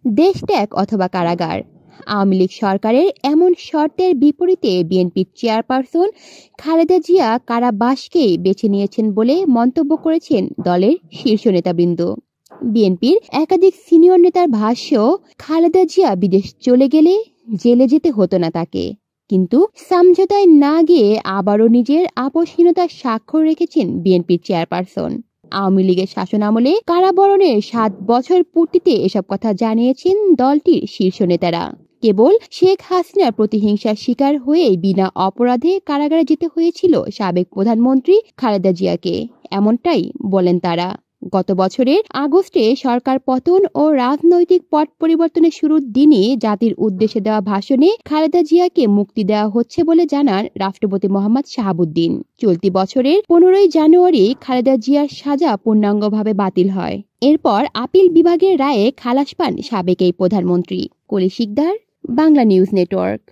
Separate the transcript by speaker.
Speaker 1: দেশ ত্যাগ অথবা কারাগার। আওয়ামী লীগ সরকারের এমন শর্তের বিপরীতে বিএনপির চেয়ারপারসন খালেদা জিয়া কারাবাসকেই বেছে নিয়েছেন বলে মন্তব্য করেছেন দলের শীর্ষ নেতাবৃন্দ। বিএনপির একাধিক সিনিয়র নেতার ভাষ্য, খালেদা জিয়া বিদেশ চলে গেলে জেলে যেতে হতো না তাকে, কিন্তু সমঝোতায় না গিয়ে আবারও নিজের আপোষহীনতার স্বাক্ষর রেখেছেন বিএনপির চেয়ারপারসন। আওয়ামী লীগের শাসনামলে কারাবরণের 7 বছর পূর্তিতে এসব কথা জানিয়েছেন দলটির শীর্ষ নেতারা। কেবল শেখ হাসিনার প্রতিহিংসার শিকার হয়েই বিনা অপরাধে কারাগারে যেতে হয়েছিল সাবেক প্রধানমন্ত্রী খালেদা জিয়াকে, এমনটাই বলেন তারা। গত বছরের আগস্টে সরকার পতন ও রাজনৈতিক পট পরিবর্তনের শুরুর দিনে জাতির উদ্দেশ্যে দেওয়া ভাষণে খালেদা জিয়াকে মুক্তি দেওয়া হচ্ছে বলে জানান রাষ্ট্রপতি মোহাম্মদ শাহাবুদ্দিন। চলতি বছরের 15 জানুয়ারি খালেদা জিয়ার সাজা পূর্ণাঙ্গভাবে বাতিল হয়। এরপর আপিল বিভাগের রায়ে খালাস পান সাবেক এই প্রধানমন্ত্রী। কলি শিকদার, বাংলা নিউজ নেটওয়ার্ক।